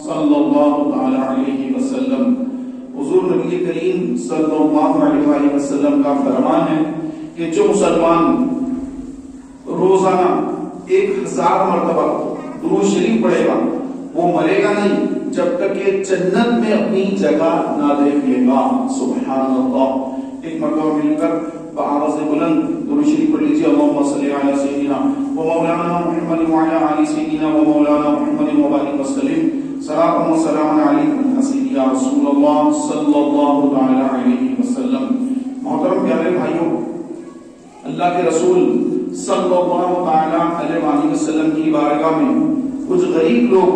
صلی اللہ تعالی علیہ وسلم، حضور نبی کریم صلی اللہ علیہ وسلم کا فرمان ہے کہ جو مسلمان روزانہ 1000 مرتبہ درود شریف پڑھے گا وہ مرے گا نہیں جب تک کہ جنت میں اپنی جگہ نہ دیکھ لے گا۔ سبحان اللہ۔ ایک مرتبہ مل کر بآواز بلند درود شریف پڑھ لیجیے۔ اللہم صلی علی سیدنا و مولانا محمد وعلی آل سیدنا و مولانا محمد وبارک وسلم۔ صلاۃ و سلام علیکم یا رسول اللہ صلی اللہ تعالی علیہ وسلم۔ محترم پیارے بھائیوں، اللہ کے رسول صلی اللہ تعالی علیہ وسلم کی بارگاہ میں کچھ غریب لوگ،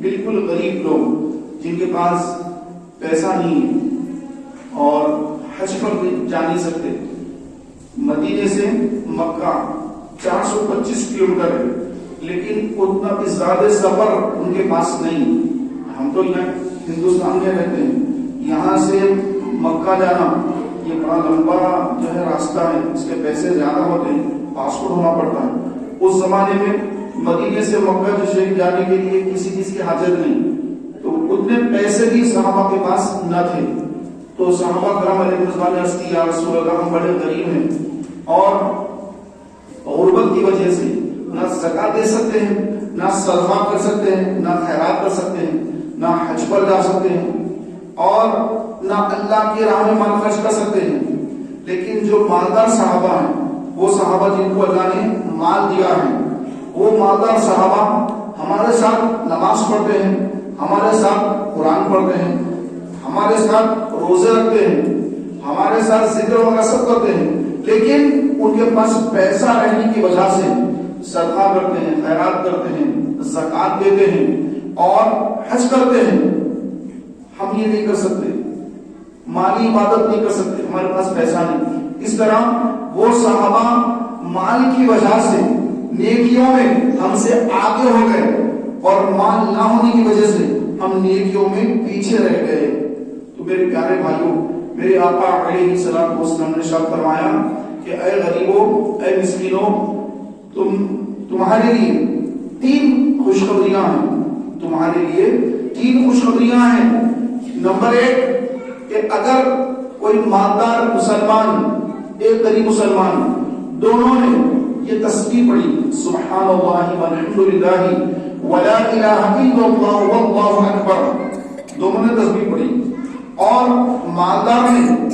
بالکل غریب لوگ جن کے پاس پیسہ نہیں اور حج پر بھی جا نہیں سکتے، مدینے سے مکہ 425 کلومیٹر ہے، لیکن اتنا بھی زیادہ سفر ان کے پاس نہیں۔ ہم تو یہاں ہندوستان میں رہتے ہیں، یہاں سے مکہ جانا یہ بڑا لمبا جو ہے راستہ ہے، اس کے پیسے زیادہ ہوتے ہیں، پاسپورٹ ہونا پڑتا ہے۔ اس زمانے میں مدینے سے مکہ شریف جانے کے لیے کسی چیز کی حاجت نہیں، تو اتنے پیسے بھی صحابہ کے پاس نہ تھے۔ تو صحابہ کرام علیہ رضوان عرض کی، یا رسول اللہ ہم بڑے غریب ہیں اور غربت کی وجہ سے نہ زکات دے سکتے ہیں، نہ صدقہ کر سکتے ہیں، نہ خیرات کر سکتے ہیں، نہ حج پر جا سکتے ہیں اور نہ اللہ کی راہ میں مال خرچ کر سکتے ہیں۔ لیکن جو مالدار صحابہ ہیں، وہ صحابہ جن کو اللہ نے مال دیا ہے، وہ مالدار صحابہ ہمارے ساتھ نماز پڑھتے ہیں، ہمارے ساتھ قرآن پڑھتے ہیں، ہمارے ساتھ روزے رکھتے ہیں، ہمارے ساتھ ذکر وغیرہ سب کرتے ہیں، لیکن ان کے پاس پیسہ رہنے کی وجہ سے صدقہ کرتے ہیں، خیرات کرتے ہیں، زکات دیتے ہیں اور حج کرتے ہیں۔ ہم یہ نہیں کر سکتے، مالی عبادت نہیں کر سکتے، ہمارے پاس پیسہ نہیں۔ اس طرح وہ صحابہ مال کی وجہ سے نیکیوں میں ہم سے آگے ہو گئے اور مال نہ ہونے کی وجہ سے ہم نیکیوں میں پیچھے رہ گئے۔ تو میرے پیارے بھائیوں، میرے آقا علیہ الصلوۃ والسلام نے ارشاد فرمایا کہ اے غریبوں، اے مسکینوں، تمہارے لیے 3 خوشخبریاں ہیں، تمہارے لیے 3 خوشخبریاں ہیں۔ نمبر 1 کہ اگر کوئی مالدار مسلمان، ایک غریب مسلمان، دونوں نے یہ تسبیح پڑھی، سبحان اللہ والحمد للہ ولا الہ الا اللہ واللہ اکبر، دونوں نے تسبیح پڑھی، اور مالدار نے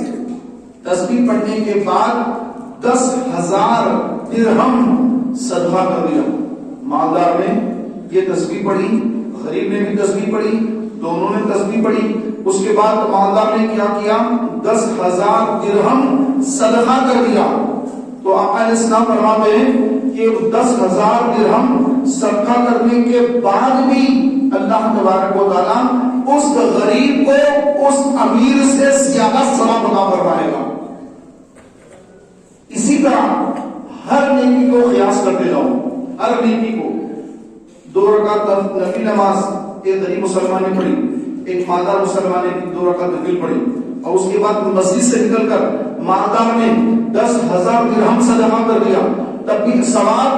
تسبیح پڑھنے کے بعد 10,000 درہم صدقہ کر دیا۔ مالدار نے یہ تسبیح پڑھی، غریب نے بھی تسبیح پڑھی، دونوں نے تسبیح پڑھی، اس کے بعد مالدار نے کیا کیا؟ 10,000 درہم صدقہ کر دیا۔ تو آقا علیہ السلام فرماتے ہیں کہ 10,000 درہم صدقہ کرنے کے بعد بھی اللہ تبارک و تعالیٰ اس غریب کو اس امیر سے زیادہ ثواب عطا فرمائے گا۔ اسی طرح ہر نیکی کو قیاس کرتے جاؤ، ہر نیکی کو۔ 2 رکعت نفل نماز ایک غریب مسلمان نے پڑھی، ایک مالدار مسلمان نے 2 رکعت نفل پڑھی، اور اس کے بعد مسجد سے نکل کر مالدار نے 10,000 درہم صدقہ کر دیا، تب بھی ثواب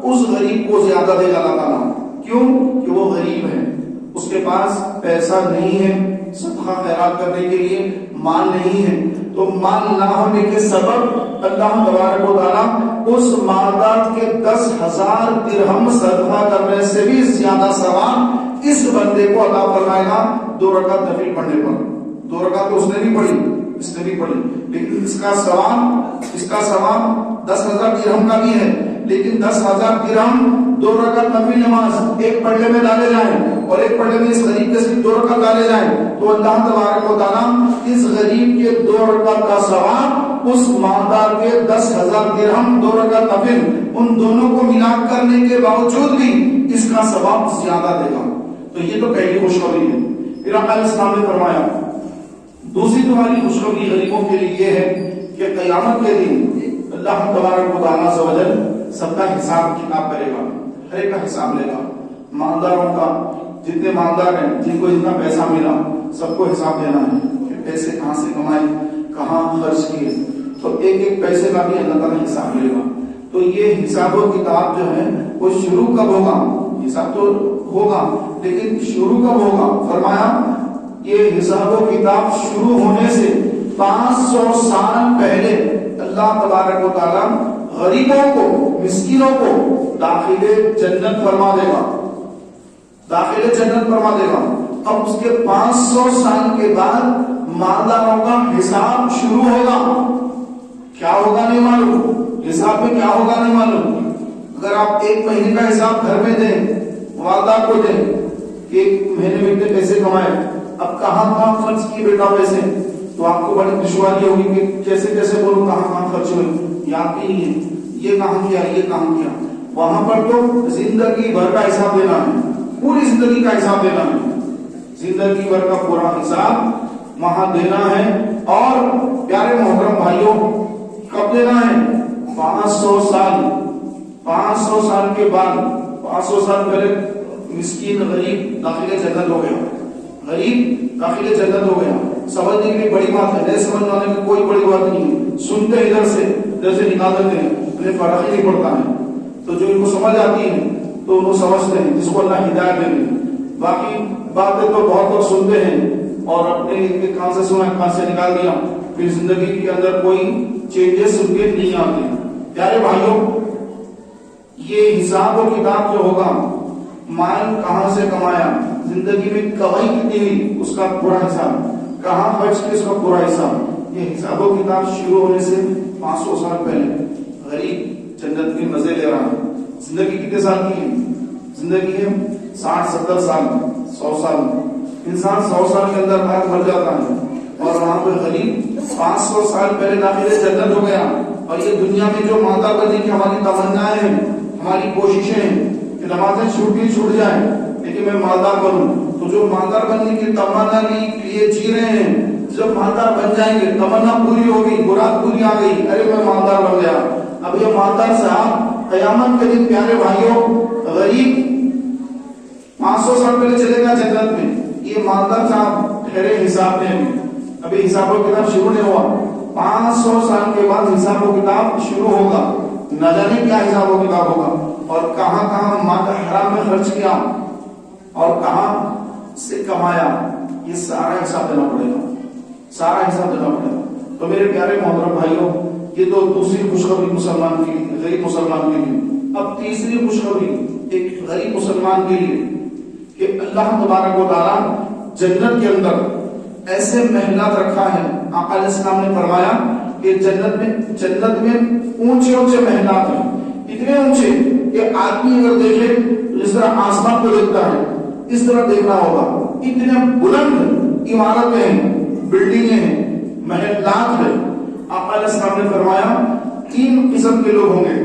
اس غریب کو زیادہ دے گا اللہ تعالیٰ۔ کیوں؟ کہ وہ غریب ہے، اس کے پاس پیسہ نہیں ہے، صدقہ خیرات کرنے کے لیے مال نہیں ہے، تو مال نہ ہونے کے سبب اللہ تبارک و تعالیٰ اس مالدار کے 10,000 درہم صدقہ کرنے سے بھی زیادہ ثواب اس بندے کو عطا فرمائے گا 2 رکعت نفل پڑھنے پر۔ 2 رکعت تو اس نے بھی پڑھی، اس نے بھی پڑھی، لیکن اس کا ثواب 10,000 درہم کا بھی ہے، لیکن 10,000 درہم 2 رکعت نفل نماز ایک پڑھنے میں ڈالے جائیں اور ایک پڑھنے میں اس غریب کے صرف 2 رکعت ڈالے جائیں، تو اللہ تبارک و تعالیٰ اس غریب کے 2 رکعت کا ثواب اس مالدار کے 10,000 درہم 2 رکعت نفل، ان دونوں کو ملا کرنے کے باوجود بھی اس کا ثواب زیادہ دے گا۔ تو یہ تو پہلی خوشخبری ہے۔ پھر آقا علیہ السلام نے فرمایا دوسری تمہاری خوشخبری غریبوں کے لیے یہ ہے کہ قیامت کے دن اللہ تبارک و تعالیٰ عز و جل سب کا حساب کتاب کرے گا، ہر ایک کا حساب لے گا۔ مالداروں کا، جتنے مالدار ہیں، جن کو جتنا پیسہ ملا، سب کو حساب دینا ہے کہ پیسے کہاں سے کمائے، کہاں خرچ کیے، تو ایک ایک پیسے کا بھی اللہ تعالیٰ حساب لے گا۔ تو یہ حساب و کتاب جو ہے وہ شروع کب ہوگا؟ حساب تو ہوگا، لیکن شروع کب ہوگا؟ فرمایا یہ حساب و کتاب شروع ہونے سے 500 سال پہلے اللہ تبارک و تعالیٰ غریبوں کو، مسکینوں کو داخل جنت فرما دے گا، داخل جنت فرما دے گا۔ اب اس کے 500 سال کے بعد مالداروں کا حساب شروع ہوگا۔ کیا ہوگا نہیں معلوم، حساب میں کیا ہوگا نہیں معلوم۔ اگر آپ ایک مہینے کا حساب گھر میں دیں، والدہ کو دیں کہ ایک مہینے میں اتنے پیسے کمائے، اب کہاں کہاں خرچ کیے بیٹا پیسے، تو آپ کو بڑی دشواری ہوگی کہ کیسے کیسے بولوں کہاں کہاں خرچ ہوئے، یاد بھی نہیں ہے، یہ کہاں کیا یہ کہاں کیا۔ وہاں پر تو زندگی بھر کا حساب دینا ہے، پوری زندگی کا حساب دینا ہے، زندگی بھر کا پورا حساب وہاں دینا ہے۔ اور پیارے محترم بھائیوں، کب دینا ہے؟ 500 سال، 500 سال کے بعد، 500 سال پہلے مسکین غریب داخل جنت ہو گیا، غریب داخل جنت ہو گیا۔ سمجھنے کے لیے بڑی بات ہے، نہیں سمجھ آنے کی کوئی بڑی بات نہیں ہے، سنتے ادھر سے نکال دیتے ہیں، انہیں فرق ہی نہیں پڑتا ہے۔ تو جو ان کو سمجھ آتی ہے تو انہوں سمجھتے ہیں، جس کو اللہ ہدایت دے دے۔ باقی باتیں تو بہت لوگ سنتے ہیں اور اپنے کان سے سنا کان سے نکال دیا، پھر زندگی کے اندر کوئی چینجز ان کے نہیں آتے۔ پیارے بھائیوں، یہ حساب و کتاب جو ہوگا، مال کہاں سے کمایا، زندگی میں کمائی کتنی ہوئی، اس کا پورا حساب، کہاں خرچ کیا، اس کا پورا حساب، یہ حساب و کتاب شروع ہونے سے 500 سال پہلے غریب جنت کے مزے لے رہا ہے۔ زندگی کتنے سال کی ہے؟ زندگی ہے 60-70 سال، 100 سال۔ انسان 100 سال کے اندر مر جاتا ہے، اور وہاں پہ غریب 500 سال پہلے داخل جنت ہو گیا۔ اور یہ دنیا میں جو مالدار بننے کی ہماری تمنائیں ہیں، ہماری کوششیں ہیں کہ نمازیں چھوٹ جائیں لیکن میں مالدار بنوں، تو جو مالدار بننے کی تمنا لیے جی رہے ہیں، جب مالدار بن جائیں گے، تمنا پوری ہوگی، مراد پوری آ گئی، ارے میں مالدار بن گیا۔ اب یہ مالدار صاحب قیامت کے دن، پیارے بھائیوں، غریب 500 سال پہلے چلے گا جنت میں، یہ مالدار صاحب ٹھہرے حساب میں، ابھی حساب و کتاب شروع نہیں ہوا، 500 سال کے بعد حساب و کتاب شروع ہوگا۔ نہ جانے کیا حساب و کتاب ہوگا، اور کہاں کہاں مال حرام میں خرچ کیا اور کہاں سے کمایا، یہ سارا حساب دینا پڑے گا، سارا حساب دینا پڑے گا۔ تو میرے پیارے محترم بھائیوں، یہ تو دوسری خوشخبری مسلمان کے لیے، غریب مسلمان کے لیے۔ اب تیسری خوشخبری ایک غریب مسلمان کے لیے کہ اللہ تبارک و تعالیٰ جنت کے اندر ایسے محلات رکھا ہے۔ آقا علیہ السلام نے فرمایا کہ جنت میں اونچے اونچے محلات ہیں، اتنے اونچے کہ آدمی اگر دیکھے جس طرح آسمان کو دیکھتا ہے اس طرح دیکھنا ہوگا، اتنے بلند عمارتیں ہیں، بلڈنگیں ہیں، محلات ہیں۔ آقا علیہ السلام نے فرمایا 3 قسم کے لوگ ہوں گے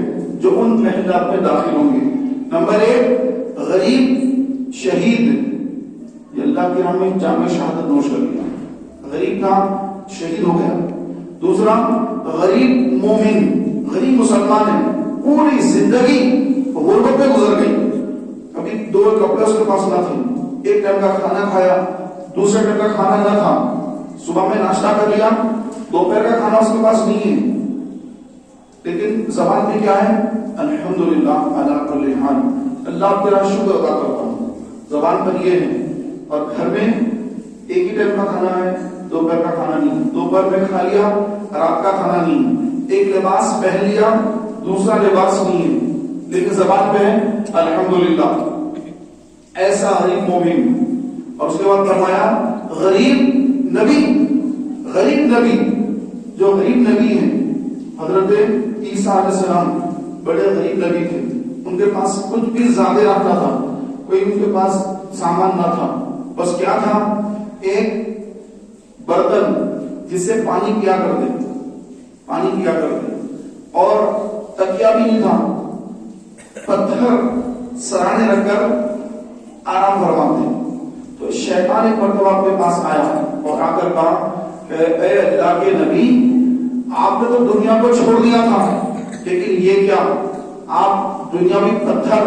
جو ان محلات میں داخل ہوں گے۔ نمبر 1، غریب شہید، یہ اللہ کی راہ میں جامع شہادت نوش کر لیا، غریب کا شہید ہو گیا۔ دوسرا، غریب مومن، غریب مسلمان ہے، پوری زندگی غربت میں گزر گئی، کبھی 2 کپڑے اس کے پاس نہ تھے، ایک ٹائم کا کھانا کھایا، دوسرے ٹائم کا کھانا نہ تھا، صبح میں ناشتہ کر لیا، دوپہر کا کھانا اس کے پاس نہیں ہے، لیکن زبان میں کیا ہے؟ الحمدللہ علی کل حال، اللہ تیرا شکر ادا کرتا ہوں، زبان پر یہ ہے۔ اور گھر میں ایک ہی ٹائم کا کھانا ہے، دوپہر کا کھانا نہیں، دوپہر میں کھا لیا، رات کا کھانا نہیں، ایک لباس پہن لیا، دوسرا لباس نہیں ہے، لیکن زبان پہ ہے الحمدللہ۔ ایسا غریب مومن۔ اور اس کے بعد فرمایا غریب نبی، غریب نبی، جو غریب نبی ہیں حضرت عیسیٰ علیہ السلام بڑے غریب نبی تھے، ان کے پاس کچھ بھی زیادہ رکھتا تھا، کوئی ان کے پاس سامان نہ تھا، بس کیا تھا؟ ایک برتن جس سے پانی پیا کرتے، اور تکیا بھی نہیں تھا، پتھر سرانے رکھ کر آرام فرماتے۔ تو شیطان ایک مرتبہ اپنے پاس آیا اور آ کر کہا کہ اے اللہ کے نبی، آپ نے تو دنیا کو چھوڑ دیا تھا، لیکن یہ کیا، آپ دنیا میں پتھر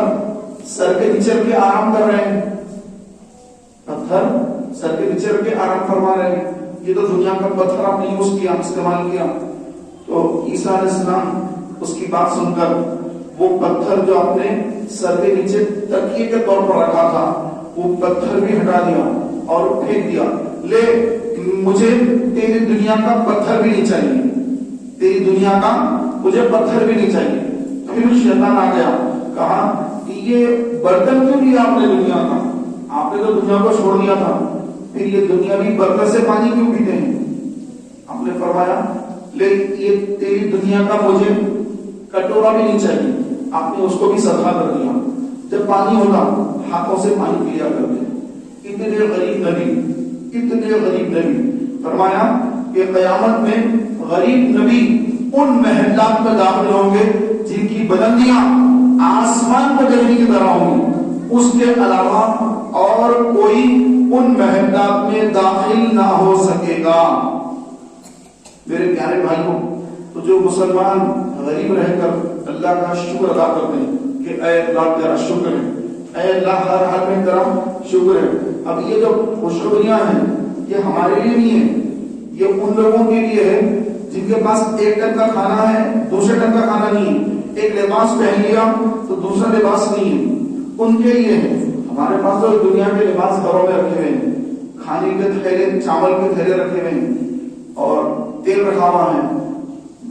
سر کے نیچے رکھ کے آرام کر رہے ہیں، پتھر سر کے نیچے رکھ کے آرام فرما رہے ہیں، یہ تو دنیا کا پتھر آپ نے یوز کیا، استعمال کیا۔ تو عیسیٰ علیہ السلام اس کی بات سن کر وہ پتھر جو آپ نے سر کے نیچے تکیے کے طور پر رکھا تھا، وہ پتھر بھی ہٹا دیا اور پھینک دیا، لے مجھے تیری دنیا کا پتھر بھی نہیں چاہیے، تیری دنیا کا مجھے پتھر بھی نہیں چاہیے۔ پھر شیطان آ گیا، کہا یہ برتن کیوں لیا آپ نے دنیا کا؟ آپ نے تو دنیا کو چھوڑ دیا تھا، پھر یہ دنیاوی برتن سے پانی کیوں پیتے ہیں؟ آپ نے فرمایا لے یہ تیری دنیا کا مجھے کٹورا بھی نہیں چاہیے، آپ نے اس کو بھی صدقہ کر دیا۔ جب پانی ہوتا ہاتھوں سے پانی پیا کرتے۔ اتنے غریب نبی، اتنے غریب نبی، فرمایا کہ قیامت میں غریب نبی ان محلات میں داخل ہوں گے جن کی بلندیاں آسمان کو دیکھنے کی طرح ہوں گی، اس کے علاوہ اور کوئی ان محلات میں داخل نہ ہو سکے گا۔ میرے پیارے بھائیوں، تو جو مسلمان غریب رہ کر اللہ کا شکر ادا کرتے ہیں کہ اے اللہ تیرا شکر ہے، اے اللہ ہر حال میں تیرا شکر ہے۔ اب یہ جو خوشخبریاں ہیں یہ ہمارے لیے نہیں ہے، یہ ان لوگوں کے لیے ہے جن کے پاس ایک ٹن کا کھانا ہے دوسرے ٹن کا کھانا نہیں ہے، ایک لباس پہن لیا تو دوسرا لباس نہیں ہے، ان کے لیے ہے۔ ہمارے پاس تو دنیا کے لباس گھروں میں رکھے ہوئے ہیں، کھانے کے تھیلے، چاول کے تھیلے رکھے ہوئے ہیں، اور تیل رکھا ہوا ہے،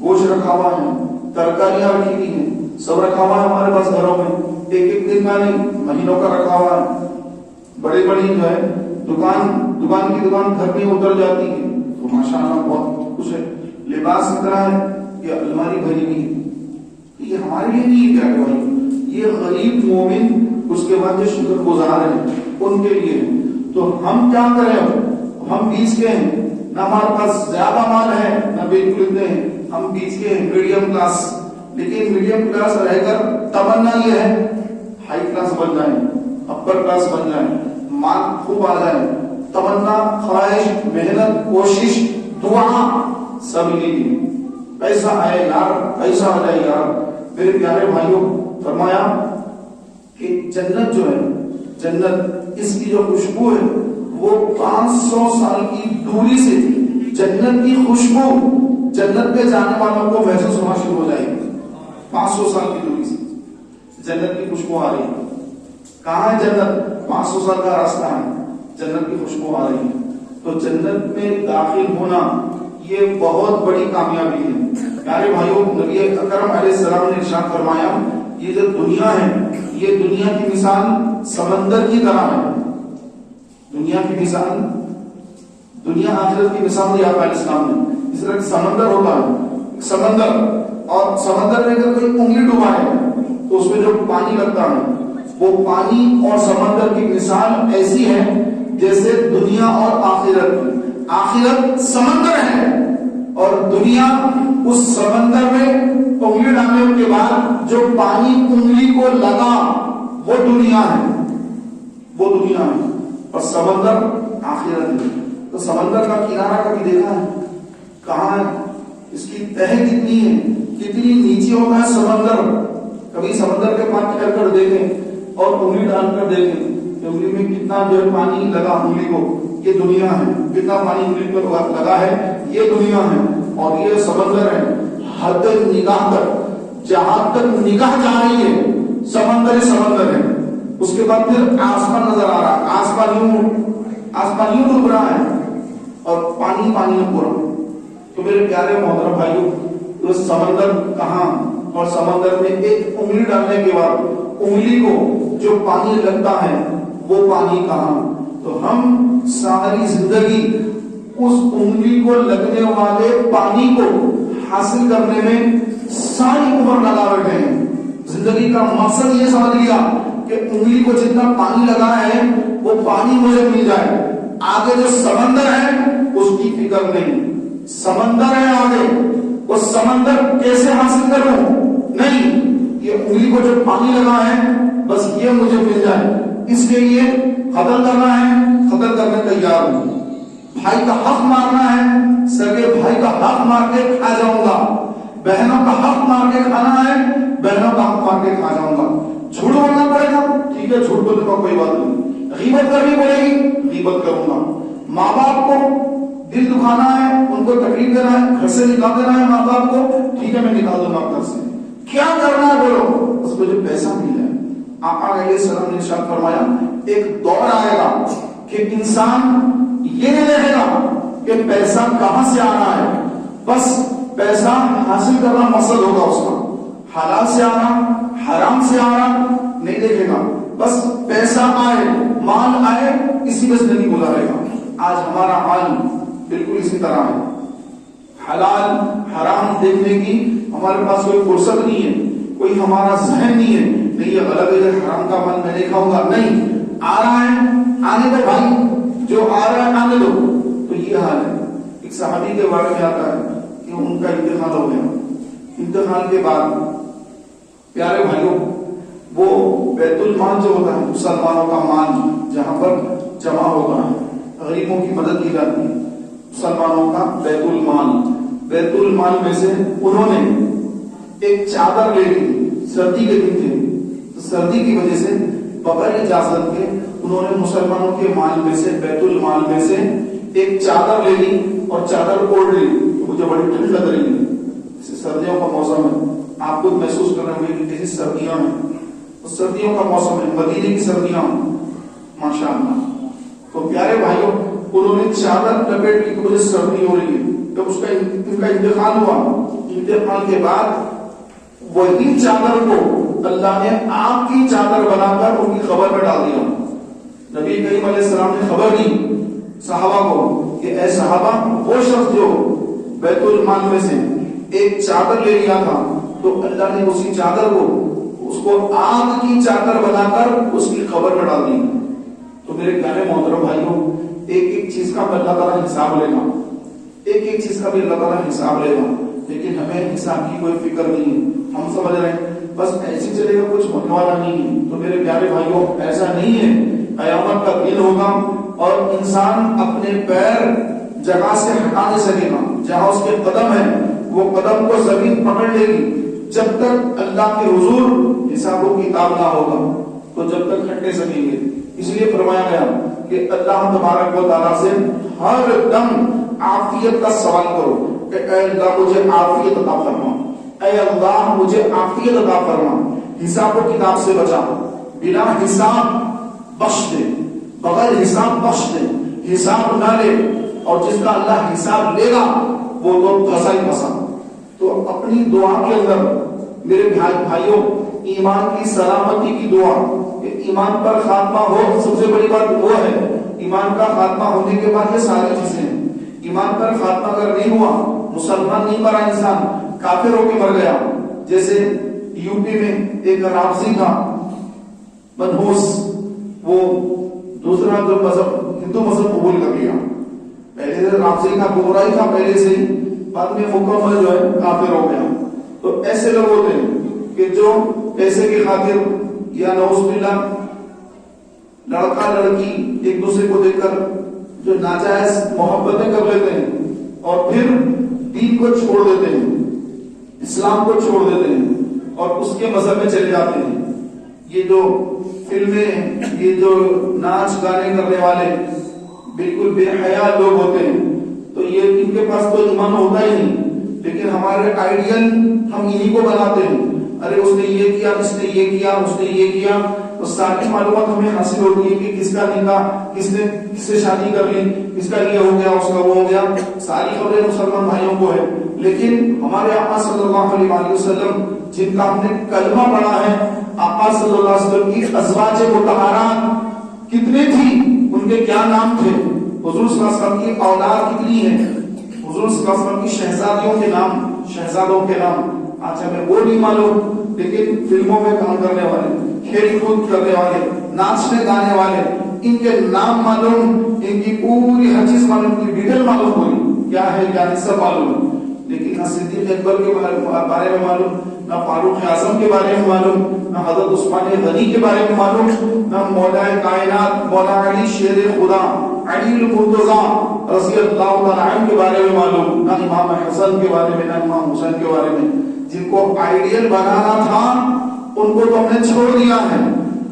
گوشت رکھا ہوا ہے، ترکاریاں رکھی ہوئی ہیں، سب رکھا ہوا ہے ہمارے پاس گھروں میں، ایک ایک دن کا نہیں مہینوں کا رکھا ہوا ہے۔ بڑی بڑی جو ہے دکان کی دکان گھر میں اتر جاتی ہے، تو ماشاءاللہ بہت کچھ ہے، لباس اتنا ہے کہ الماری بھری ہوئی ہے۔ یہ ہمارے لیے نہیں ہے پیارے بھائی، یہ غریب مومن اس کے بعد جو شکر گزار ہیں ان کے لیے۔ تو ہم کیا کریں؟ ہم بیچ کے ہیں، نہ ہمارے پاس زیادہ مال ہے نہ بالکل اتنے ہیں، ہم بیچ کے ہیں، میڈیم کلاس۔ لیکن میڈیم کلاس رہ کر تمنا یہ ہے ہائی کلاس بن جائیں، اپر کلاس بن جائیں، مال خوب آ جائے، تمنا، خواہش، محنت، کوشش، دعا سب لیجیے، پیسہ آئے یار، پیسہ آ جائے یار۔ میرے پیارے بھائیوں، فرمایا کہ جنت جو ہے، جنت اس کی جو خوشبو ہے وہ 500 سال کی دوری سے جنت کی خوشبو جنت پہ جانے والوں کو محسوس ہونا شروع ہو جائے گی۔ 500 سال کی دوری سے جنت کی خوشبو آ رہی ہے۔ کہاں ہے جنت؟ 500 سال کا راستہ ہے، جنت کی خوشبو آ رہی ہے۔ تو جنت میں داخل ہونا یہ بہت بڑی کامیابی ہے۔ پیارے بھائیوں، نبی اکرم علیہ السلام نے ارشاد فرمایا یہ جو دنیا ہے یہ دنیا کی مثال سمندر کی طرح ہے۔ دنیا کی مثال، دنیا آخرت کی مثال دی آپ علیہ السلام نے۔ اس طرح سمندر ہوتا ہے، سمندر، اور سمندر میں اگر کوئی انگلی ڈبائے تو اس میں جو پانی لگتا ہے وہ پانی اور سمندر کی مثال ایسی ہے جیسے دنیا اور آخرت۔ آخرت سمندر ہے اور دنیا اس سمندر میں انگلی ڈالنے کے بعد جو پانی انگلی کو لگا وہ دنیا ہے، وہ دنیا ہے، اور سمندر آخرت ہے۔ تو سمندر کا کنارہ کبھی دیکھا ہے؟ کہاں ہے؟ اس کی تہ کتنی ہے، کتنی نیچے ہوتا ہے سمندر؟ کبھی سمندر کے پاس ٹھہر کر دیکھیں اور انگلی ڈال کر دیکھیں کہ انگلی میں کتنا جو ہے پانی لگا انگلی کو، یہ دنیا ہے۔ کتنا پانی انگلی کو لگا ہے، یہ دنیا ہے، اور یہ سمندر ہے۔ حد نگاہ تک، جہاں تک نگاہ جا رہی ہے سمندر ہی سمندر ہے۔ اس کے بعد پھر آسمان نظر آ رہا ہے، آسمان یوں ڈوب رہا ہے اور پانی پانی ہے پورا۔ تو میرے پیارے محترم بھائیوں، تو سمندر کہاں، اور سمندر میں ایک انگلی ڈالنے کے بعد انگلی کو جو پانی لگتا ہے وہ پانی کہاں؟ تو ہم ساری زندگی اس انگلی کو لگنے والے پانی کو حاصل کرنے میں ساری عمر لگا بیٹھے ہیں۔ زندگی کا مقصد یہ سمجھ لیا کہ انگلی کو جتنا پانی لگا ہے وہ پانی مجھے مل جائے، آگے جو سمندر ہے اس کی فکر نہیں۔ سمندر ہے آگے، وہ سمندر کیسے حاصل کروں؟ نہیں، یہ انگلی کو جو پانی لگا ہے بس یہ مجھے مل جائے، اس کے لیے قتل کرنا ہے، قتل کرنے تیار ہوں۔ بھائی کا حق مارنا ہے، سگے بھائی کا حق مار کے کھا جاؤں گا۔ بہنوں کا حق مار کے کھانا ہے، بہنوں کا حق مار کے کھا جاؤں گا۔ جھوٹ بولنا پڑے گا، ٹھیک ہے، جھوٹ بولنے کا کوئی بات نہیں۔ غیبت کرنی پڑے گی، غیبت کروں گا۔ ماں باپ کو دل دکھانا ہے، ان کو تکلیف دینا ہے، گھر سے نکال دینا ہے ماں باپ کو، ٹھیک ہے، میں نکال دوں گا گھر سے۔ کیا کرنا ہے بولو، بس مجھے پیسہ مل جائے۔ آقا علیہ السلام نے ارشاد فرمایا ایک دور آئے گا کہ انسان یہ نہیں رہے گا کہ پیسہ کہاں سے آ رہا ہے، بس پیسہ حاصل کرنا مقصد ہوگا اس کا، حلال سے آ رہا حرام سے آ رہا نہیں دیکھے گا، بس پیسہ آئے مال آئے اسی میں زندگی گزارے گا۔ آج ہمارا حال بالکل اسی طرح ہے، حلال حرام دیکھنے کی ہمارے پاس کوئی فرصت نہیں ہے، کوئی ہمارا ذہن نہیں ہے، نہیں یہ غلط ہے حرام کا مال میں نہیں کھاؤں گا، نہیں آ رہا ہے آنے دو بھائی، جو آ رہا ہے آنے دو۔ تو یہ حال ہے۔ ایک صحابی کے بارے میں آتا ہے کہ ان کا انتقال ہو گیا، انتقال کے بعد پیارے بھائیوں وہ بیت المال جو ہوتا ہے مسلمانوں کا مال جہاں پر جمع ہوتا ہے، غریبوں کی مدد کی جاتی ہے، مسلمانوں کا بیت المال میں سے انہوں نے ایک چادر لے لی، سردی کے دن تھے تو سردی کی وجہ سے بغیر اجازت کے انہوں نے مسلمانوں کے مال میں سے بیت المال میں سے ایک چادر لے لی اور چادر اوڑھ لی۔ مجھے بڑی ٹھنڈ لگ رہی ہے، سردیوں کا موسم ہے، آپ خود محسوس کر رہے ہیں کہ کیسی سردیاں ہیں، سردیوں کا موسم ہے، مدینے کی سردیاں ماشاءاللہ۔ تو پیارے بھائیوں انہوں نے چادر لپیٹ لی کہ مجھے سردی ہو رہی ہے۔ جب اس کا ان کا انتقال ہوا، انتقال کے بعد وہی چادر کو اللہ نے آگ کی چادر بنا کر ان کی قبر میں ڈال دیا۔ نبی کریم علیہ السلام نے خبر دی صحابہ کو کہ اے صحابہ، وہ شخص جو بیت المال میں سے ایک چادر لے لیا تھا تو اللہ نے اسی چادر کو اس کو آگ کی چادر بنا کر اس کی قبر میں ڈال دی۔ تو میرے پیارے محترم بھائیوں ایک ایک چیز کا اللہ تعالیٰ حساب لے گا، ایک ایک چیز کا بھی اللہ تعالیٰ حساب لے گا، لیکن ہمیں حساب کی کوئی فکر نہیں ہے۔ ہم سمجھ رہے ہیں بس ایسے چلے گا، کچھ ہونے والا نہیں ہے۔ تو میرے پیارے بھائیوں ایسا نہیں ہے، قیامت کا دن ہوگا اور انسان اپنے پیر جگہ سے ہٹا نہیں سکے گا، جہاں اس کے قدم ہے وہ قدم کو زمین پکڑ لے گی، جب تک اللہ کے حضور حساب و کتاب نہ ہوگا تو جب تک ہٹ نہیں سکیں گے۔ اس لیے فرمایا گیا کہ اللہ تبارک و تعالیٰ سے ہر دم عافیت کا سوال کرو کہ اے اللہ مجھے عافیت عطا فرما، اے اللہ مجھے عافیت عطا فرما، حساب و کتاب سے بچا، بنا حساب بخش دے، بغیر حساب بخش دے، حساب نہ لے، اور جس کا اللہ حساب لے گا وہ تو پھنسا ہی پھنسا۔ تو اپنی دعا کے اندر میرے بھائیوں ایمان کی سلامتی کی دعا کہ ایمان پر خاتمہ ہو، سب سے بڑی بات وہ ہے ایمان کا خاتمہ ہونے کے بعد یہ ساری چیزیں ہیں۔ ایمان پر خاتمہ اگر نہیں ہوا، مسلمان نہیں مرا انسان، کافر ہو کے مر گیا، جیسے یو پی میں ایک رافضی تھا منحوس، وہ دوسرا جو مذہب ہندو مذہب قبول کر لیا، پہلے سے رافضی تھا، گمراہی تھا پہلے سے ہی، بعد میں مکمل جو ہے کافر ہو گیا۔ تو ایسے لوگ ہوتے ہیں کہ جو پیسے کی خاطر یا نعوذ باللہ لڑکا لڑکی ایک دوسرے کو دیکھ کر جو ناجائز محبتیں کر لیتے ہیں اور پھر دین کو چھوڑ دیتے ہیں، اسلام کو چھوڑ دیتے ہیں اور اس کے مذہب میں چلے جاتے ہیں۔ یہ جو فلمیں، یہ جو ناچ گانے کرنے والے بالکل بے حیا لوگ ہوتے ہیں، تو یہ ان کے پاس تو ایمان ہوتا ہی نہیں، لیکن ہمارے آئیڈیل ہم انہی کو بناتے ہیں، ارے اس نے یہ کیا، اس نے یہ کیا، اس نے یہ کیا، تو ساری معلومات ہمیں حاصل ہوتی ہے کہ کس کا نکاح، کس نے کس سے شادی کر لی، کس کا یہ ہو گیا، اس کا وہ ہو گیا، ساری خبریں مسلمان بھائیوں کو ہے۔ لیکن ہمارے آقا صلی اللہ علیہ وسلم جن کا ہم نے کلمہ پڑھا ہے، آقا صلی اللہ علیہ وسلم کی ازواج مطہرات کتنے تھی، ان کے کیا نام تھے، حضور صلی اللہ علیہ وسلم کی اولاد کتنی ہے، حضور صلی اللہ علیہ وسلم کی شہزادیوں کے نام، شہزادوں کے نام آج ہمیں وہ نہیں معلوم، لیکن فلموں میں کام کرنے والے، کھیل کود کرنے والے، ناچنے گانے والے، ان کے نام معلوم، ان کی پوری ہر چیز معلوم، ان کی ڈیٹیل معلوم ہوئی کیا ہے کیا نہیں سب معلوم، لیکن نہ صدیق اکبر کے بارے میں معلوم، نہ فاروق اعظم کے بارے میں معلوم، نہ حضرت عثمان غنی کے بارے میں معلوم، نہ مولا کائنات مولا علی شیر خدا علی المرتضیٰ رضی اللہ تعالیٰ عنہ کے بارے میں معلوم، نہ امام حسن کے بارے میں، نہ امام حسین کے بارے میں۔ جن کو آئیڈیل بنانا تھا ان کو تو ہم نے چھوڑ دیا ہے،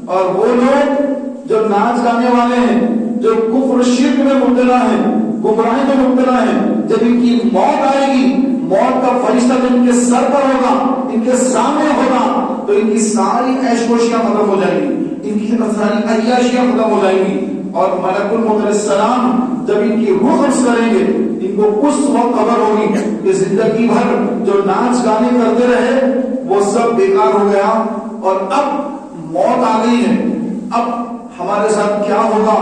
اور وہ لوگ جو ناچ گانے والے ہیں، جو کفر شرک میں مبتلا ہیں، گمراہی میں مبتلا ہیں، جب ان کی موت آئے گی، موت کا فرشتہ جب ان کے سر پر ہوگا، ان کے سامنے ہوگا، تو ان کی ساری عیش خوشیاں ختم ہو جائیں گی، ان کی ساری عیاشیاں ختم ہو جائیں گی، اور ملک الموت علیہ السلام جب ان کی روح قبض کریں گے ان کو اس وقت خبر ہوگی کہ زندگی بھر جو ناچ گانے کرتے رہے وہ سب بیکار ہو گیا، اور اب موت آ گئی ہے، اب ہمارے ساتھ کیا ہوگا۔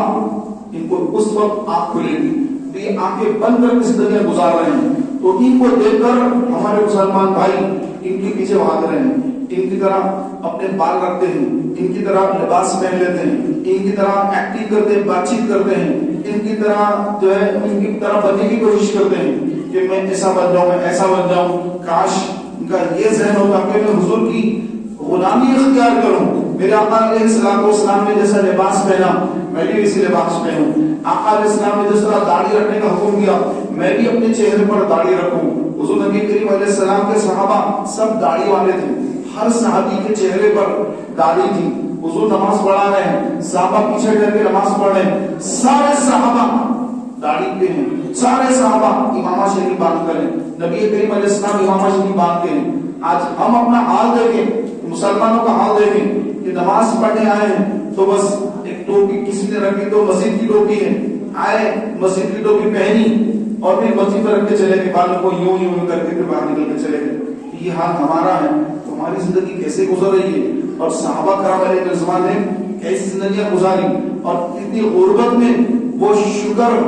ان کو اس وقت آنکھ کھلے گی، تو یہ آنکھیں بند کر کے زندگیاں گزار رہے ہیں، تو ان کو دیکھ کر ہمارے مسلمان بھائی ان کے پیچھے بھاگ رہے ہیں، ان کی طرح اپنے بال رکھتے ہیں، ان کی طرح لباس پہن لیتے ہیں، ان کی طرح ایکٹنگ کرتے ہیں، بات چیت کرتے ہیں، ان کی طرح جو ہے ان کی طرح بننے کی کوشش کرتے ہیں کہ میں ایسا بن جاؤں، میں ایسا بن جاؤں۔ کاش ان کا یہ ذہن ہوتا کہ میں حضور کی غلامی اختیار کروں، میرے آقا علیہ السلام نے جیسا لباس پہنا میں بھی اسی لباس پہنوں، آقا علیہ السلام نے جس طرح داڑھی رکھنے کا حکم دیا میں بھی اپنے چہرے پر داڑھی رکھوں۔ حضور نبی کریم علیہ السلام کے صحابہ سب داڑھی والے تھے، ہر صحابی کے چہرے پر داڑھی تھی۔ حضور نماز پڑھا رہے ہیں، صحابہ پیچھے کر کے نماز پڑھ رہے ہیں، سارے صحابہ داڑھی پہ ہیں، سارے صحابہ امامہ شریف باندھ کر ہیں، نبی کریم علیہ السلام امامہ شریف باندھ کے ہیں۔ آج ہم اپنا حال دیکھیں، مسلمانوں کا حال دیکھیں کہ نماز پڑھنے آئے ہیں تو بس ایک ٹوپی کسی نے رکھی تو مسجد کی ٹوپی ہے، آئے مسجد کی ٹوپی پہنی اور پھر مسجد پر رکھ کے چلے گئے، بالوں کو یوں یوں کر کے پھر باہر نکل کے چلے گئے۔ یہ حال ہمارا ہے تو ہماری زندگی کیسے گزر رہی ہے، اور صحابہ کرام علیہ الرضوان نے کیسی زندگیاں گزاری، اور اتنی غربت میں وہ شکر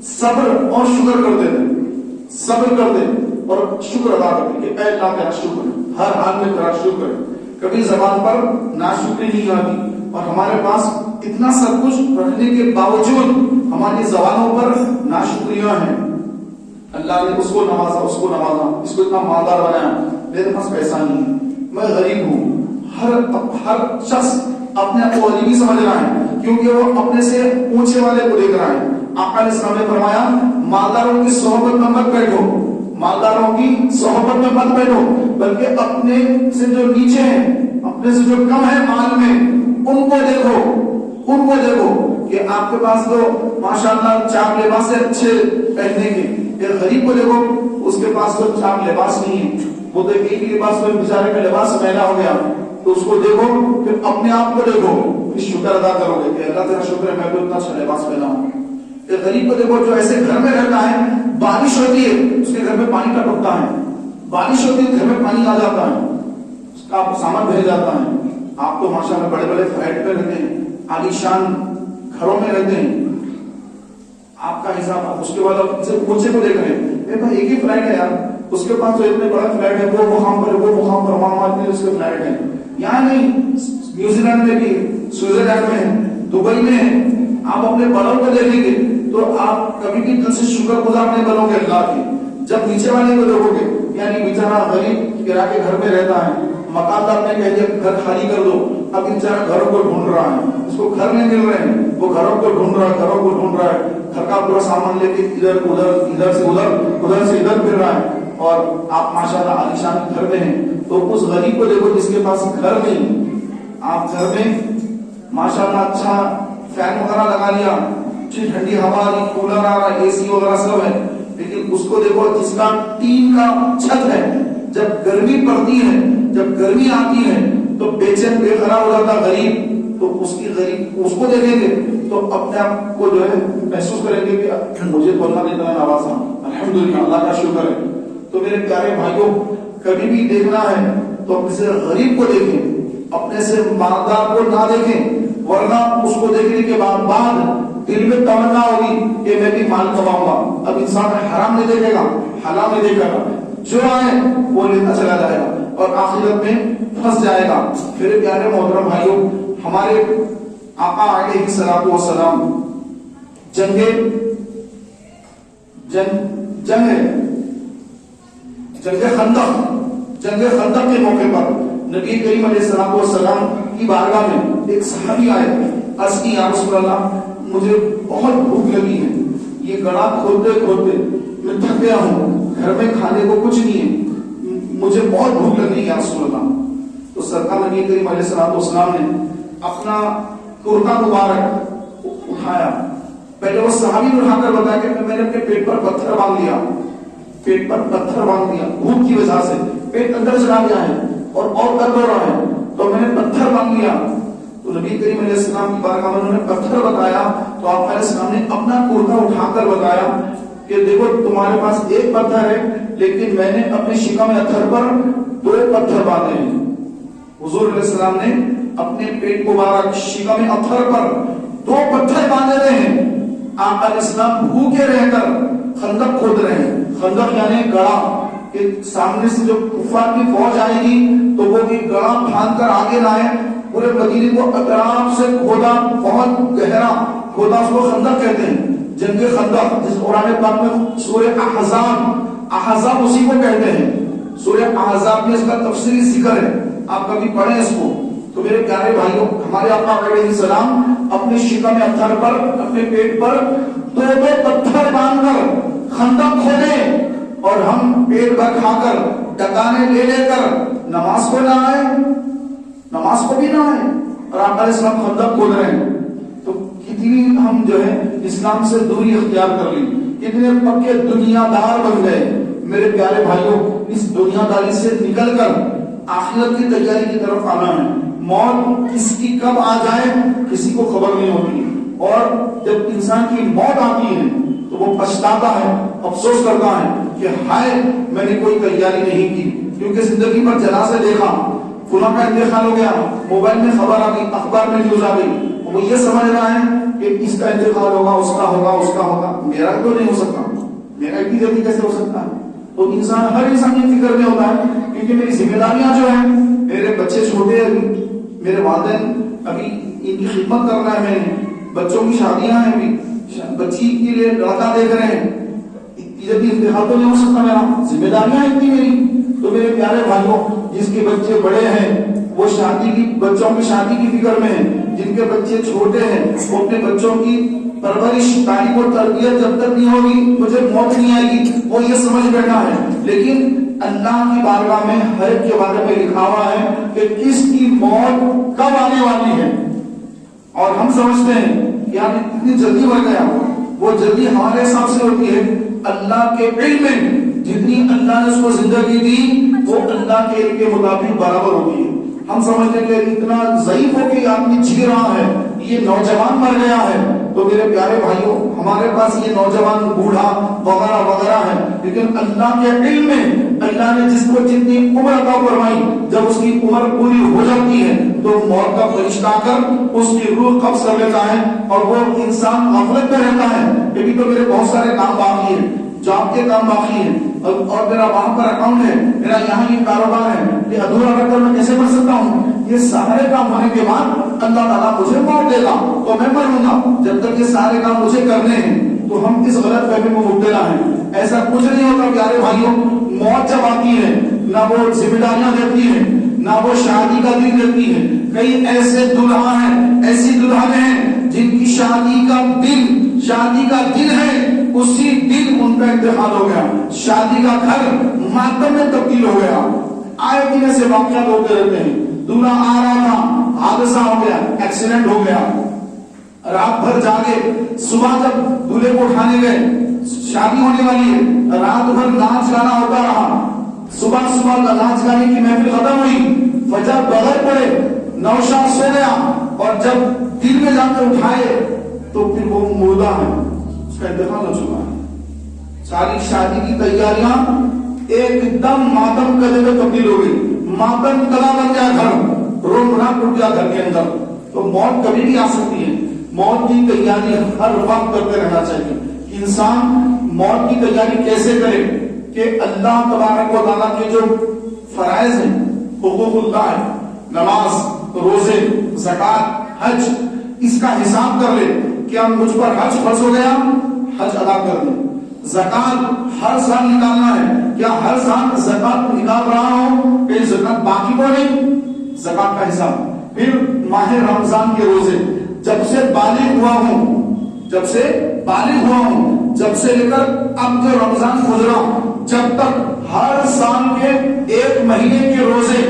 صبر اور شکر کرتے تھے، صبر کرتے اور شکر ادا کرتے کہ اے اللہ تیرا شکر ہے، ہر حال میں تیرا شکر ہے، کبھی زبان پر ناشکری نہیں آتی، اور ہمارے پاس اتنا سب کچھ رکھنے کے باوجود ہماری زبانوں پر ناشکریاں ہیں۔ اللہ نے اس کو نوازا، اس کو نوازا، اس کو اتنا مالدار بنایا، میرے پاس پیسہ نہیں ہے، میں غریب ہوں۔ ہر شخص اپنے آپ کو غریبی سمجھ رہا ہے کیونکہ وہ اپنے سے اونچے والے کو دیکھ رہا ہے۔ آقا علیہ السلام نے فرمایا مالداروں کی صحبت میں مت بیٹھو، مالداروں کی صحبت میں مت بیٹھو، بلکہ اپنے سے جو نیچے ہیں، اپنے سے جو کم ہے مال میں، ان کو دیکھو، ان کو دیکھو کہ آپ کے پاس تو ماشاءاللہ چار لباس ہے اچھے پہننے کے، ایک غریب کو دیکھو اس کے پاس تو چار لباس نہیں ہے، وہ تو ایک ہی لباس میں بیچارے کا لباس میلا ہو گیا، تو اس کو دیکھو، پھر اپنے آپ کو دیکھو، پھر شکر ادا کرو گے کہ اللہ تیرا شکر ہے میں تو اتنا اچھا لباس پہنا ہوں۔ ایک غریب کو دیکھو جو ایسے گھر میں رہتا ہے، بارش ہوتی ہے اس کے گھر میں پانی کا ٹپکتا ہے، بارش ہوتی ہے گھر میں پانی آ جاتا ہے، اس کا سامان بھر جاتا ہے۔ آپ تو ماشاءاللہ بڑے بڑے فلیٹ پہ رہتے ہیں، عالیشان گھروں میں رہتے ہیں، آپ کا حساب، اس کے بعد آپ سے اونچے کو دیکھ رہے ہیں، بھائی ایک ہی فلیٹ ہے یار، اس کے پاس تو اتنے بڑا فلیٹ ہے، وہ مقام پر وہ مقام پر وہاں اس کے فلیٹ ہے، یہاں نہیں، نیوزی لینڈ میں بھی، سوئٹزرلینڈ میں، دبئی میں ہے۔ آپ اپنے بڑوں کو دیکھیں گے تو آپ کبھی بھی دل سے شکر گزار نہیں بنو گے اللہ کی۔ جب نیچے والے کو دیکھو گے، یعنی بیچارہ غریب کرا کے گھر میں رہتا ہے، مکاندار نے کہہ دیا گھر خالی کر دو، اب بیچارہ گھروں کو ڈھونڈ رہا ہے، اس کو گھر نہیں مل رہے ہیں، وہ گھروں کو ڈھونڈ رہا ہے، گھروں کو ڈھونڈ رہا ہے، گھر کا پورا سامان لے کے ادھر ادھر، ادھر سے ادھر، ادھر سے ادھر پھر رہا ہے، اور آپ ماشاءاللہ عالیشان گھر میں ہیں، تو اس غریب کو دیکھو جس کے پاس گھر نہیں، آپ گھر میں ماشاءاللہ اچھا فین وغیرہ لگا لیا، اچھی ٹھنڈی ہوا آ رہی، کولر آ رہا ہے، اے سی وغیرہ سب ہے، لیکن اس کو دیکھو جس کا ٹین کا چھت ہے، جب گرمی پڑتی ہے، جب گرمی آتی ہے تو بے چین بے قرار ہو جاتا غریب، تو اس کو دیکھیں گے تو اپنے آپ کو جو ہے محسوس کریں گے کہ مجھے تو اللہ نے اتنا نوازا، الحمدللہ اللہ کا شکر ہے۔ تو میرے پیارے بھائیوں، کبھی بھی دیکھنا ہے تو اپنے سے غریب کو دیکھیں، اپنے سے مالدار کو نہ دیکھیں، ورنہ اس کو دیکھنے کے بعد دل میں تمنا ہوگی کہ میں بھی مال کماؤں گا۔ اب انسان حرام نہیں دیکھے گا، حلال نہیں دیکھے گا، جو آئے وہ لیتا چلا جائے گا اور آخرت میں پھنس جائے گا۔ میرے پیارے محترم بھائیوں، ہمارے آقا علیہ الصلوۃ والسلام جنگ خندق کے موقع پر نبی کریم علیہ الصلوۃ والسلام کی بارگاہ میں ایک صحابی آئے، عرض کی یا رسول اللہ مجھے بہت بھوک لگی ہے، یہ گڑھا کھودتے کھودتے میں تھک گیا ہوں، گھر میں کھانے کو کچھ نہیں ہے، مجھے بہت بھوک لگ رہی ہے یا رسول اللہ۔ تو سرکار نبی کریم علیہ الصلوۃ والسلام نے اپنا کرتا مبارک اٹھایا، پہلے وہ صحابی نے اٹھا کر بتایا کہ میں نے اپنے پیٹ پر پتھر باندھ لیا، پیٹ پر پتھر باندھ دیا، بھوک کی وجہ سے پیٹ اندر چلا گیا ہے اور درد ہو رہا ہے، تو میں نے پتھر باندھ لیا۔ تو تو نبی کریم علیہ السلام کی بارگاہ میں انہوں نے پتھر بتایا تو آپ علیہ السلام نے اپنا کرتا اٹھا کر بتایا کہ دیکھو تمہارے پاس ایک پتھر ہے لیکن میں نے اپنے شکم اتھر پر 2 پتھر باندھے ہیں. حضور علیہ السلام نے اپنے پیٹ مبارک شکم اتھر پر 2 پتھر باندھے رہے ہیں. آپ علیہ السلام بھوکے رہ کر خندق کھود رہے ہیں. خندق یعنی گڑھا کہ سامنے سے جو کفار کی فوج آئے گی تو وہ بھی گڑھا پھاند کر آگے لائے. پورے مدینے کو اطراف سے کھودا, بہت گہرا کھودا, اس کو خندق کہتے ہیں. جنگ خندق جس قرآن پاک میں سورہ احزاب اسی کو کہتے ہیں. سورہ احزاب میں اس کا تفصیلی ذکر ہے, آپ کبھی پڑھیں اس کو. تو میرے پیارے بھائیوں, ہمارے آقا علیہ السلام اپنے شکم اتھر پر, اپنے پیٹ پر 2 پتھر باندھ کر خندق کھودے اور ہم پیٹ بھر کھا کر ڈکانے لے کر نماز کو نہ آئے, نماز کو بھی نہ آئے اور آپ علیہ السلام خندق کھود رہے ہیں. تو کتنی ہم جو ہے اسلام سے دوری اختیار کر لی, کتنے پکے دنیا دار بن گئے. میرے پیارے بھائیوں, اس دنیا داری سے نکل کر آخرت کی تیاری کی طرف آنا ہے. موت کس کی کب آ جائے کسی کو خبر نہیں ہوتی, اور جب انسان کی موت آتی ہے تو وہ پچھتاتا ہے, افسوس کرتا ہے کہ ہائے میں نے کوئی تیاری نہیں کی. کیونکہ زندگی پر جنازے دیکھا, فلاں کا انتقال ہو گیا, موبائل میں خبر آ گئی, اخبار میں نیوز آ گئی, وہ یہ سمجھ رہا ہے کہ اس کا انتقال ہوگا, اس کا ہوگا, اس کا ہوگا, میرا تو نہیں ہو سکتا, میرا اتنی جلدی کیسے ہو سکتا ہے. تو انسان, ہر انسان یہ فکر میں ہوتا ہے کیونکہ میری ذمہ داریاں جو ہیں, میرے بچے چھوٹے ہیں, میرے والدین ابھی ان کی خدمت کرنا ہے, میں نے بچوں کی شادیاں ہیں, ابھی بچی کے لیے لڑکا دیکھ رہے ہیں, اتنی جلدی انتقال تو نہیں ہو سکتا میرا, ذمہ داریاں اتنی میری. تو میرے پیارے بھائیوں, جس کے بچے بڑے ہیں وہ شادی کی, بچوں کی شادی کی فکر میں ہیں. جن کے بچے چھوٹے ہیں وہ اپنے بچوں کی پرورش, تعلیم و تربیت جب تک نہیں ہوگی مجھے موت نہیں آئے گی, وہ یہ سمجھ بیٹھا ہے. لیکن اللہ کی بارگاہ میں ہر ایک کے بارے میں لکھا ہوا ہے کہ کس کی موت کب آنے والی ہے. اور ہم سمجھتے ہیں کہ آپ اتنی جلدی مر گیا, وہ جلدی ہمارے حساب سے ہوتی ہے. اللہ کے علم میں جتنی اللہ نے اس کو زندگی دی وہ اللہ کے علم کے مطابق برابر ہوتی ہے. ہم سمجھتے ہیں کہ اتنا ضعیف ہو کہ آدمی جی رہا ہے, یہ نوجوان مر گیا ہے. تو میرے پیارے بھائیوں, ہمارے پاس یہ نوجوان, بوڑھا وغیرہ وغیرہ ہے, لیکن اللہ کے علم میں اللہ نے جس کو جتنی عمر عطا فرمائی, جب اس کی عمر پوری ہو جاتی ہے تو موت کا فرشتہ آ کر اس کی روح قبض کر لیتا ہے اور وہ انسان غفلت میں رہتا ہے. ابھی تو میرے بہت سارے کام باقی ہیں, جاب کے کام باقی ہیں, اور میرا وہاں پر اکاؤنٹ ہے, میرا یہاں یہ کاروبار ہے, یہ ادھورا رکھ کر میں کیسے بڑھ سکتا ہوں. یہ سارے کام ہونے کے بعد اللہ تعالیٰ مجھے موت دے گا تو میں مروں گا. جب تک یہ سارے کام مجھے کرنے ہیں تو ہم اس غلط فہمی میں مبتلا ہیں. ایسا کچھ نہیں ہوتا پیارے بھائیوں. موت جب آتی ہے نہ وہ ذمہ داریاں دیتی ہیں, نہ وہ شادی کا دن دیتی ہے. کئی ایسے دلہا ہیں, ایسی دلہنیں ہیں جن کی شادی کا دن ہے, اسی دن ان کا انتقال ہو گیا, شادی کا گھر ماتم میں تبدیل ہو گیا. آئے دن ایسے واقعات ہوتے رہتے ہیں. دلہا آ رہا تھا, حادثہ ہو گیا, ایکسیڈنٹ ہو گیا, رات بھر جاگے, صبح جب دلہے کو اٹھانے گئے, شادی ہونے والی ہے, رات بھر ناچ گانا ہوتا رہا, صبح ناچ گانے کی محفل ختم ہوئی, فجر بغیر پڑے, نوشاد سو گیا, اور جب دل میں جا کر اٹھائے تو پھر وہ مردہ ہے, اس کا انتقال ہو چکا ہے. ساری شادی کی تیاریاں ایک دم ماتم کلے میں تبدیل ہو گئی, ماتم کلا بن گیا گھر, روم راک اٹھ گیا گھر کے اندر. تو موت کبھی بھی آ سکتی ہے. موت کی تیاری ہر وقت کرتے رہنا چاہیے. انسان موت کی تیاری کیسے کرے کہ اللہ تبارک و تعالیٰ کے جو فرائض ہیں, حقوق اللہ ہے, نماز, روزے, زکات, حج, اس کا حساب کر لے. کیا مجھ پر حج فرض ہو گیا, حج ادا کر دیں. زکات ہر سال نکالنا ہے, کیا ہر سال زکات نکال رہا ہوں, کہ زکات باقی کو نہیں, زکات کا حساب. پھر ماہ رمضان کے روزے, جب سے بالغ ہوا ہوں, جب سے لے کر اب جو رمضان گزرا, جب تک ہر سال کے ایک مہینے کے روزے,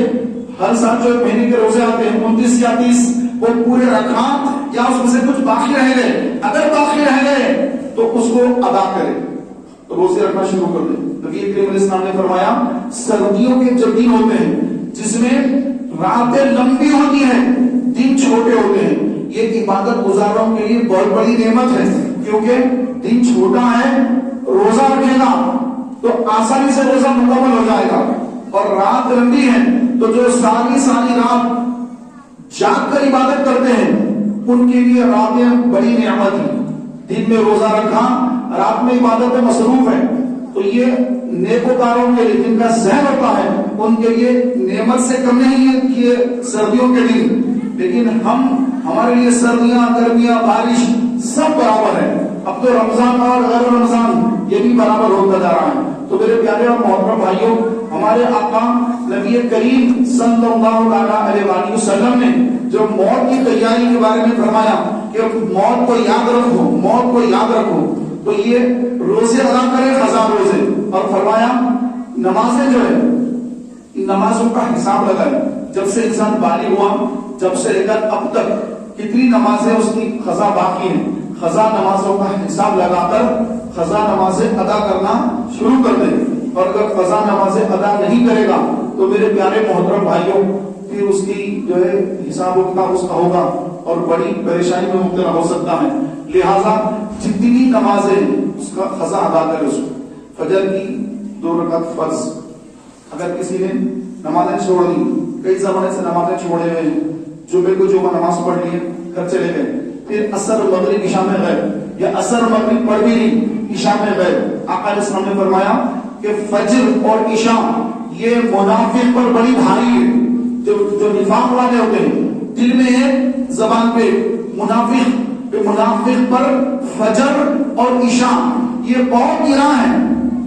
ہر سال جو ایک مہینے کے روزے آتے ہیں 29 یا 30, وہ پورے رکھا یا اس میں سے کچھ باقی رہ گئے, اگر باقی رہ گئے تو اس کو ادا کرے, روزے رکھنا شروع کر دیں. نبی کریم علیہ السلام نے فرمایا سردیوں کے جب دن ہوتے ہیں جس میں راتیں لمبی ہوتی ہیں, دن چھوٹے ہوتے ہیں، یہ عبادت گزاروں کے لیے بہت بڑی نعمت ہے، کیونکہ دن چھوٹا ہے، روزہ رکھے گا تو آسانی سے روزہ مکمل ہو جائے گا، اور رات لمبی ہے تو جو ساری رات جاگ کر عبادت کرتے ہیں ان کے لیے راتیں بڑی نعمت ہیں۔ دن میں روزہ رکھا، رات میں عبادت میں مصروف ہے، تو یہ نیکوکاروں کے لیے جن کا ذہن ہوتا ہے ان کے لیے نعمت سے کم نہیں ہے کہ یہ سردیوں کے دن، لیکن ہمارے لیے سردیاں، گرمیاں، بارش سب برابر ہے۔ اب تو رمضان اور غیر رمضان یہ بھی برابر ہوتا جا رہا ہے۔ تو میرے پیارے اور محترم بھائیوں، ہمارے آقا نبی کریم صلی اللہ علیہ وآلہ وسلم نے جو موت کی تیاری کے بارے میں فرمایا کہ موت کو یاد رکھو، موت کو یاد رکھو، تو یہ روزے ادا کریں، قضا روزے، اور فرمایا نمازیں جو ہے ان نمازوں کا حساب لگائیں، جب سے انسان بالغ ہوا جب سے لے کر اب تک کتنی نمازیں اس کی قضا باقی ہیں، قضا نمازوں کا حساب لگا کر قضا نمازیں ادا کرنا شروع کر دیں، اور اگر قضا نمازیں ادا نہیں کرے گا تو میرے پیارے محترم بھائیوں پھر اس کی جو ہے حساب و کتاب اس کا ہوگا اور بڑی پریشانی میں مبتلا ہو سکتا ہے۔ لہذا جتنی نمازیں اس کا قضا ادا کرے، اس فجر کی 2 رکعت فرض، اگر کسی نے نمازیں چھوڑ دی، کئی زمانے سے نمازیں چھوڑے ہوئے ہیں، جمعے کو جمعہ نماز پڑھ لی، گھر چلے گئے، پھر عصر مغرب عشاء میں گئے، یا عصر مغرب پڑھ بھی نہیں، عشاء میں گئے، آقا علیہ السلام نے فرمایا کہ فجر اور عشاء یہ منافق پر بڑی بھاری ہے۔ جو نفاق والے ہوتے ہیں دل میں ہے، زبان پہ منافق پر فجر اور عشاء یہ بہت گراں ہے،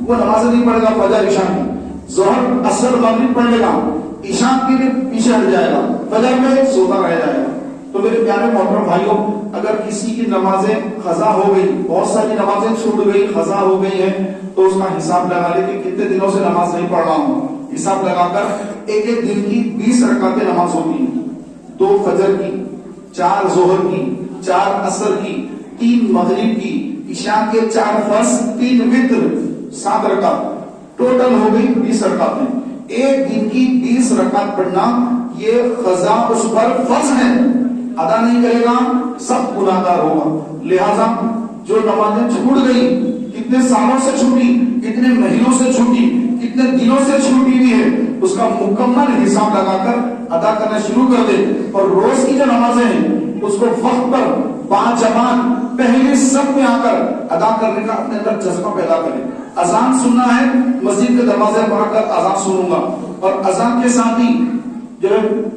وہ نماز نہیں پڑھے گا فجر عشاء کی، ظہر عصر مغرب پڑھ لے گا، عشاء کے لیے پیچھے ہٹ جائے گا، فجر میں سوتا رہ جائے گا۔ تو میرے پیارے محترم بھائیوں، اگر کسی کی نمازیں قضا ہو گئی، بہت ساری نمازیں چھوٹ گئی، قضا ہو گئی ہیں، تو اس کا حساب لگا لے کہ کتنے دنوں سے نماز نہیں پڑھ رہا ہوں، حساب لگا کر ایک دن کی 20 رکعتیں نماز ہوتی ہیں، 2 فجر کی، 4 ظہر کی، 4 عصر کی، 3 مغرب کی، عشاء کے 4 فرض، 3 وتر، 7 رکعت، ٹوٹل ہو گئی 20 رکعتیں۔ ایک دن کی 20 رکعت پڑھنا یہ قضا اس پر فرض ہے، ادا نہیں کرے گا سب گناہگار ہوگا۔ لہذا جو نمازیں چھوٹ گئی، کتنے سالوں سے چھوٹی، کتنے مہینوں سے چھوٹی، کتنے دنوں سے چھوٹی ہوئی ہے، اس کا مکمل حساب لگا کر ادا کرنا شروع کر دے، اور روز کی جو نمازیں ہیں اس کو وقت پر باجماعت پہلے سب میں آ کر ادا کرنے کا اپنے اندر جذبہ پیدا کرے۔ اذان سننا ہے، مسجد کے دروازے پر آ کر اذان سنوں گا، اور اذان کے ساتھ ہی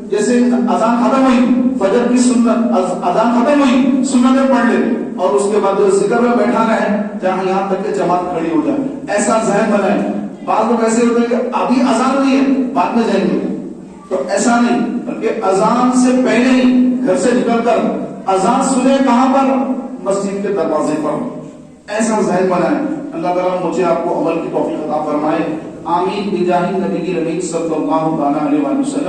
جیسے اذان ختم ہوئی فجر کی سنت، اذان ختم ہوئی سنتیں پڑھ لے، اور اس کے بعد ذکر میں بیٹھا رہے جہاں یہاں تک کہ جماعت کھڑی ہو جائے، ایسا ذہن بنائے۔ بعض لوگ ایسے ہوتے ہیں کہ ابھی اذان نہیں ہے بعد میں جائیں گے، تو ایسا نہیں، بلکہ اذان سے پہلے ہی گھر سے نکل کر اذان سنے، کہاں پر؟ مسجد کے دروازے پر، ایسا ذہن بنائے۔ اللہ تعالیٰ مجھے آپ کو عمل کی توفیق عطا فرمائے، آمین بجاہ نبی رحیم صلی اللہ علیہ وسلم۔